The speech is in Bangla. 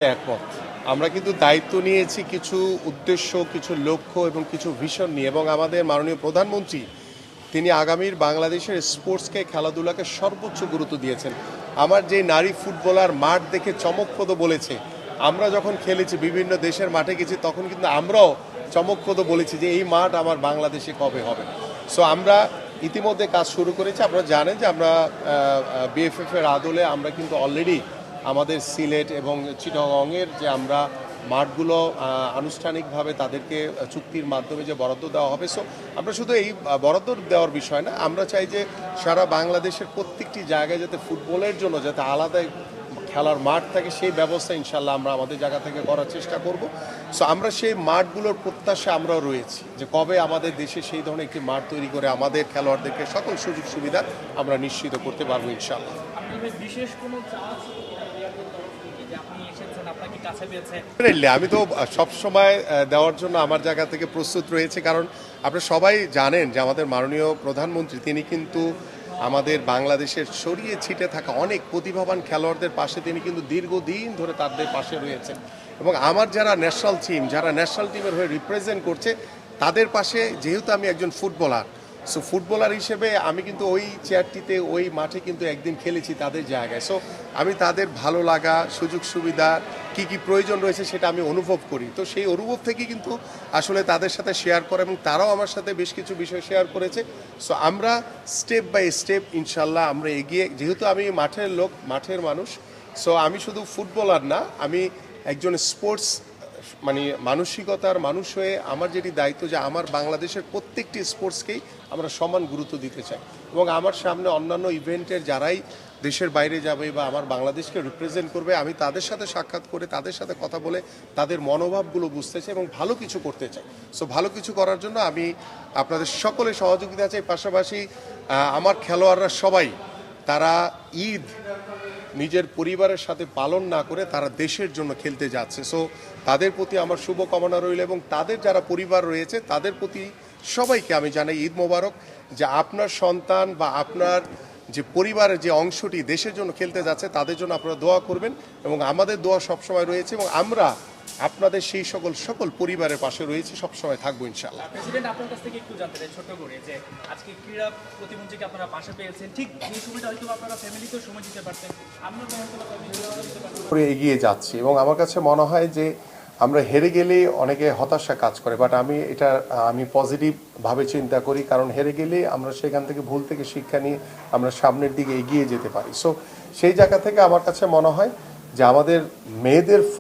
একমত। আমরা কিন্তু দায়িত্ব নিয়েছি কিছু উদ্দেশ্য, কিছু লক্ষ্য এবং কিছু ভিশন নিয়ে, এবং আমাদের মাননীয় প্রধানমন্ত্রী তিনি আগামীর বাংলাদেশের স্পোর্টসকে, খেলাধুলাকে সর্বোচ্চ গুরুত্ব দিয়েছেন। আমার যে নারী ফুটবলার মাঠ দেখে চমকপ্রদ বলেছে, আমরা যখন খেলেছি বিভিন্ন দেশের মাঠে গেছি তখন কিন্তু আমরাও চমকপ্রদ বলেছি যে এই মাঠ আমার বাংলাদেশে কবে হবে। সো আমরা ইতিমধ্যে কাজ শুরু করেছি। আপনারা জানেন যে আমরা বিএফএফ এর আদলে আমরা কিন্তু অলরেডি আমাদের সিলেট এবং চিটাগংয়ের যে আমরা মাঠগুলো আনুষ্ঠানিকভাবে তাদেরকে চুক্তির মাধ্যমে যে বরাদ্দ দেওয়া হবে। সো আমরা শুধু এই বরাদ্দ দেওয়ার বিষয় না, আমরা চাই যে সারা বাংলাদেশের প্রত্যেকটি জায়গায় যাতে ফুটবলের জন্য যাতে আলাদা খেলার মাঠ থাকে, সেই ব্যবস্থা ইনশাল্লাহ আমরা আমাদের জায়গা থেকে করার চেষ্টা করব। সো আমরা সেই মাঠগুলোর প্রত্যাশা আমরাও রয়েছি যে কবে আমাদের দেশে সেই ধরনের একটি মাঠ তৈরি করে আমাদের খেলোয়াড়দেরকে সকল সুযোগ সুবিধা আমরা নিশ্চিত করতে পারবো ইনশাল্লাহ। আমি তো সবসময় দেওয়ার জন্য আমার জায়গা থেকে প্রস্তুত রয়েছে, কারণ আপনারা সবাই জানেন যে আমাদের মাননীয় প্রধানমন্ত্রী তিনি কিন্তু আমাদের বাংলাদেশের ছড়িয়ে ছিটে থাকা অনেক প্রতিভাবান খেলোয়াড়দের পাশে তিনি কিন্তু দীর্ঘদিন ধরে তাদের পাশে রয়েছেন, এবং আমার যারা ন্যাশনাল টিমের হয়ে রিপ্রেজেন্ট করছে তাদের পাশে, যেহেতু আমি একজন ফুটবলার, সো ফুটবলার হিসেবে আমি কিন্তু ওই চেয়ারটিতে ওই মাঠে কিন্তু একদিন খেলেছি তাদের জায়গায়। সো আমি তাদের ভালো লাগা, সুযোগ সুবিধা কি কি প্রয়োজন রয়েছে সেটা আমি অনুভব করি। তো সেই অনুভব থেকে কিন্তু আসলে তাদের সাথে শেয়ার করা, এবং তারাও আমার সাথে বেশ কিছু বিষয় শেয়ার করেছে। সো আমরা স্টেপ বাই স্টেপ ইনশাল্লাহ আমরা এগিয়ে, যেহেতু আমি মাঠের লোক, মাঠের মানুষ, সো আমি শুধু ফুটবলার না, আমি একজন স্পোর্টস মানসিকতার মানুষ হয়ে আমার যেটি দায়িত্ব যে আমার বাংলাদেশের প্রত্যেকটি স্পোর্টসকেই আমরা সমান গুরুত্ব দিতে চাই, এবং আমার সামনে অন্যান্য ইভেন্টের যারাই দেশের বাইরে যাবে বা আমার বাংলাদেশকে রিপ্রেজেন্ট করবে, আমি তাদের সাথে সাক্ষাৎ করে তাদের সাথে কথা বলে তাদের মনোভাবগুলো বুঝতে চাই এবং ভালো কিছু করতে চাই। সো ভালো কিছু করার জন্য আমি আপনাদের সকলে সহযোগিতা চাই। পাশাপাশি আমার খেলোয়াড়রা সবাই তারা ঈদ নিজের পরিবারের সাথে পালন না করে তারা দেশের জন্য খেলতে যাচ্ছে। সো তাদের প্রতি আমার শুভকামনা রইল, এবং তাদের যারা পরিবার রয়েছে তাদের প্রতি সবাইকে আমি জানাই ঈদ মোবারক, যে আপনার সন্তান বা আপনার যে পরিবারের যে অংশটি দেশের জন্য খেলতে যাচ্ছে তাদের জন্য আপনারা দোয়া করবেন, এবং আমাদের দোয়া সবসময় রয়েছে, এবং আমরা আপনাদের সেই সকল পরিবারের পাশে রয়েছে, সবসময় থাকবো ইনশাআল্লাহ। প্রেসিডেন্ট, আপনার কাছ থেকে একটু জানতে চাই ছোট করে, যে আজকে ক্রীড়া প্রতিমন্ত্রীকে আপনারা পাশে পেয়েছেন, ঠিক এই সময়টা হয়তো আপনারা ফ্যামিলিতেও সময় দিতে পারতেন, আমরা করে এগিয়ে যাচ্ছি, এবং আমার কাছে মনে হয় যে আমরা হেরে গেলে অনেকে হতাশা কাজ করে, বাট আমি পজিটিভভাবে চিন্তা করি, কারণ হেরে গেলে আমরা সেখান থেকে ভুল থেকে শিক্ষা নিয়ে আমরা সামনের দিকে এগিয়ে যেতে পারি। সো সেই জায়গা থেকে আমার কাছে মনে হয় যে আমাদের মেয়েদের